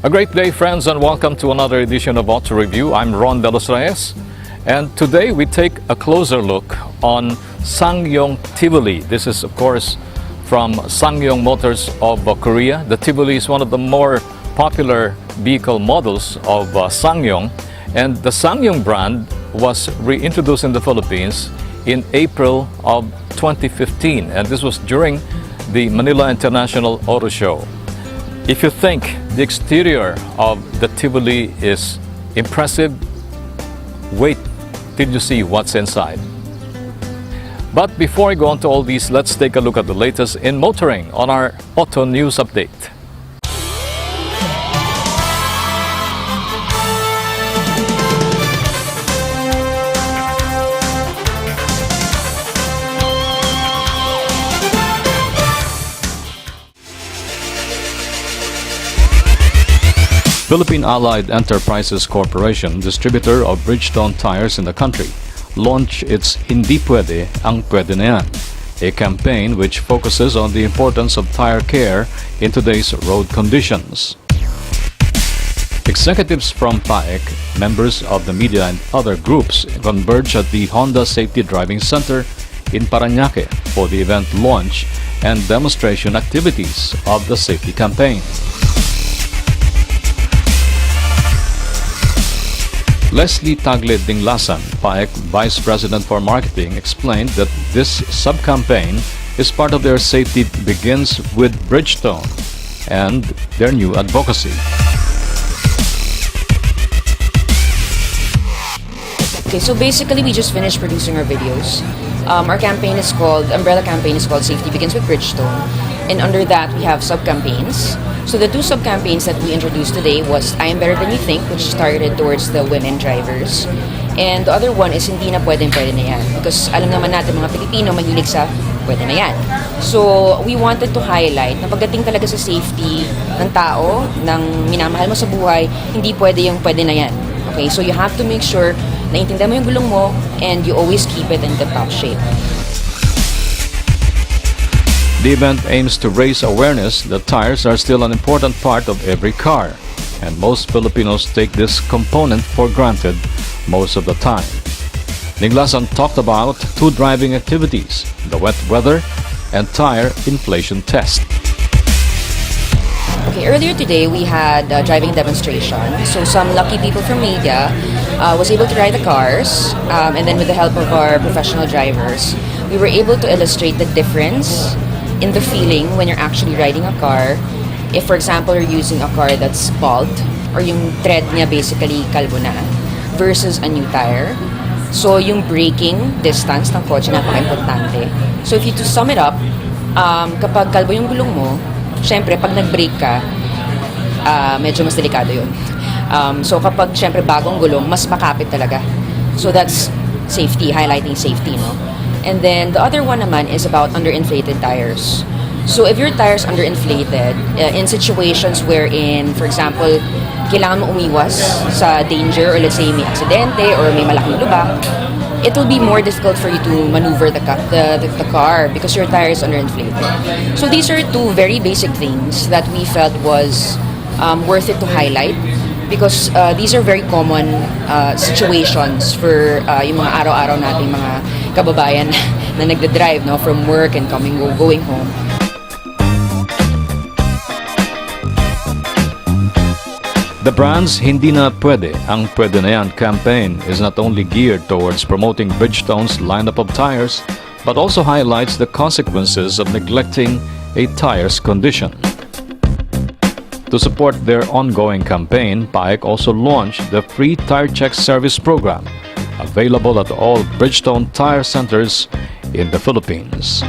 A great day, friends, and welcome to another edition of Auto Review. I'm Ron De Los Reyes, and today we take a closer look on Ssangyong Tivoli. This is, of course, from Ssangyong Motors of Korea. The Tivoli is one of the more popular vehicle models of Ssangyong, and the Ssangyong brand was reintroduced in the Philippines in April of 2015, and this was during the Manila International Auto Show. If you think the exterior of the Tivoli is impressive, wait till you see what's inside. But before I go on to all these, let's take a look at the latest in motoring on our Auto News Update. Philippine Allied Enterprises Corporation, distributor of Bridgestone tires in the country, launched its Hindi Pwede, Ang Pwede Na Yan, a campaign which focuses on the importance of tire care in today's road conditions. Executives from PAEC, members of the media and other groups converged at the Honda Safety Driving Center in Parañaque for the event launch and demonstration activities of the safety campaign. Leslie Tagle Dinglasan, PAEC Vice President for Marketing, explained that this sub-campaign is part of their Safety Begins with Bridgestone and their new advocacy. Okay, so basically we just finished producing our videos. Our campaign is called, umbrella campaign is called Safety Begins with Bridgestone, and under that we have sub-campaigns. So the two sub-campaigns that we introduced today was I Am Better Than You Think, which started towards the women drivers. And the other one is Hindi Na Pwede Na Yan, because alam naman natin mga Pilipino mahilig sa pwede na yan. So we wanted to highlight na pagdating talaga sa safety ng tao, ng minamahal mo sa buhay, hindi pwede yung pwede na yan. Okay, so you have to make sure na intindihan mo yung gulong mo and you always keep it in the top shape. The event aims to raise awareness that tires are still an important part of every car, and most Filipinos take this component for granted most of the time. Ninglasan talked about two driving activities, the wet weather and tire inflation test. Okay, earlier today we had a driving demonstration. So some lucky people from media was able to ride the cars, and then with the help of our professional drivers, we were able to illustrate the difference in the feeling when you're actually riding a car. If, for example, you're using a car that's bald or yung tread niya basically kalbo na versus a new tire. So, yung braking distance ng kotse napaka-importante. So, if you to sum it up, kapag kalbo yung gulong mo, syempre, pag nag-brake ka, medyo mas delikado yun. So, kapag syempre bagong gulong, mas makapit talaga. So, that's safety, highlighting safety, no? And then the other one naman is about underinflated tires. So if your tires underinflated, in situations wherein, for example, kailangan mo umiwas sa danger, or let's say may aksidente or may malaking lubak, it will be more difficult for you to maneuver the car because your tire is underinflated. So these are two very basic things that we felt was worth it to highlight, because these are very common situations for yung mga araw-araw nating mga kababayan na nagda-drive, no, from work and going home. The brand's Hindi Na Pwede, Ang Pwede Na Yan campaign is not only geared towards promoting Bridgestone's lineup of tires, but also highlights the consequences of neglecting a tire's condition. To support their ongoing campaign, PAEC also launched the free tire check service program, available at all Bridgestone tire centers in the Philippines.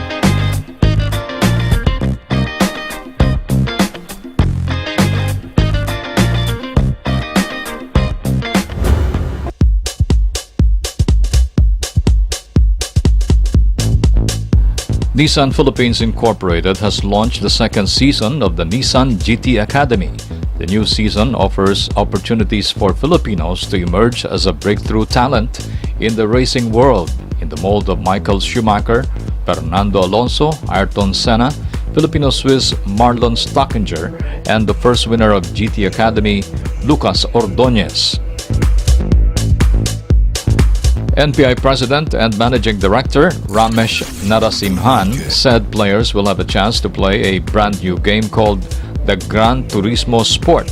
Nissan Philippines Incorporated has launched the second season of the Nissan GT Academy. The new season offers opportunities for Filipinos to emerge as a breakthrough talent in the racing world in the mold of Michael Schumacher, Fernando Alonso, Ayrton Senna, Filipino-Swiss Marlon Stockinger, and the first winner of GT Academy, Lucas Ordonez. NPI President and Managing Director Ramesh Narasimhan said players will have a chance to play a brand new game called the Gran Turismo Sport,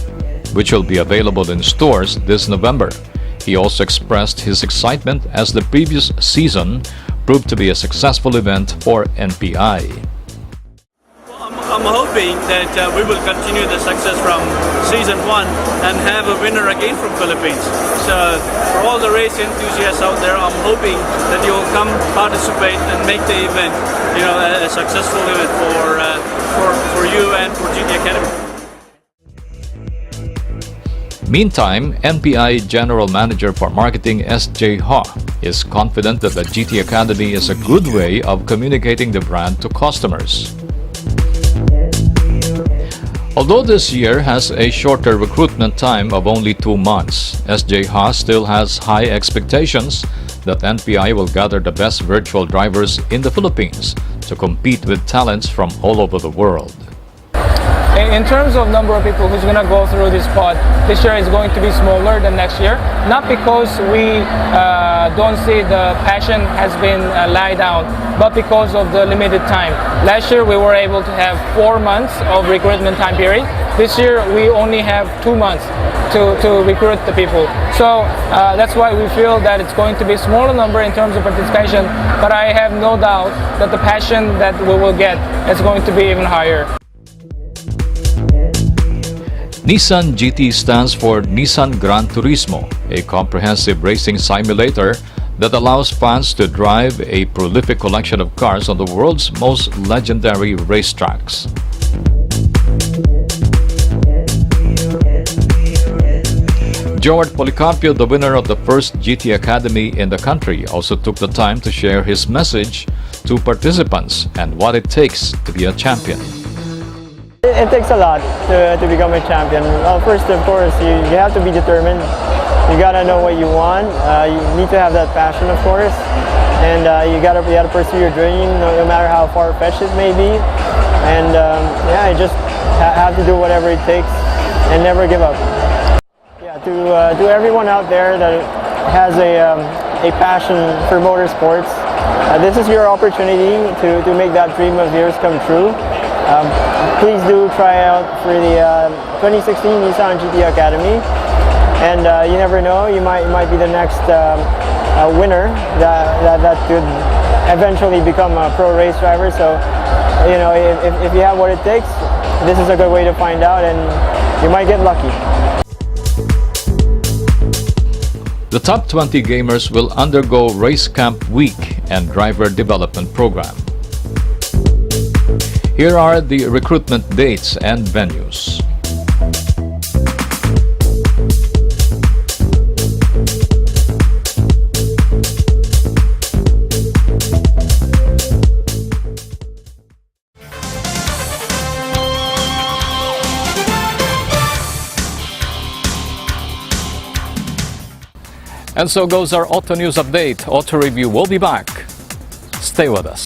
which will be available in stores this November. He also expressed his excitement as the previous season proved to be a successful event for NPI. I'm hoping that we will continue the success from season 1 and have a winner again from Philippines. So for all the race enthusiasts out there, I'm hoping that you will come participate and make the event, a successful event for you and for GT Academy. Meantime, NPI General Manager for Marketing SJ Ha is confident that the GT Academy is a good way of communicating the brand to customers. Although this year has a shorter recruitment time of only 2 months, SJ Ha still has high expectations that NPI will gather the best virtual drivers in the Philippines to compete with talents from all over the world. In terms of number of people who's going to go through this pod, this year is going to be smaller than next year. Not because we don't see the passion has been lied down, but because of the limited time. Last year we were able to have 4 months of recruitment time period. This year we only have 2 months to recruit the people. So that's why we feel that it's going to be a smaller number in terms of participation, but I have no doubt that the passion that we will get is going to be even higher. Nissan GT stands for Nissan Gran Turismo, a comprehensive racing simulator that allows fans to drive a prolific collection of cars on the world's most legendary racetracks. Joard Policarpio, the winner of the first GT Academy in the country, also took the time to share his message to participants and what it takes to be a champion. It takes a lot to become a champion. Well, first, of course, you have to be determined. You gotta know what you want. You need to have that passion, of course, and you gotta pursue your dream, no matter how far-fetched it may be. And you just have to do whatever it takes and never give up. Yeah, to everyone out there that has a passion for motorsports, this is your opportunity to make that dream of yours come true. Please do try out for the 2016 Nissan GT Academy, and you never know, you might be the next winner that could eventually become a pro race driver. So if you have what it takes, this is a good way to find out, and you might get lucky. The top 20 gamers will undergo Race Camp Week and Driver Development Program. Here are the recruitment dates and venues. And so goes our Auto News Update. Auto Review will be back. Stay with us.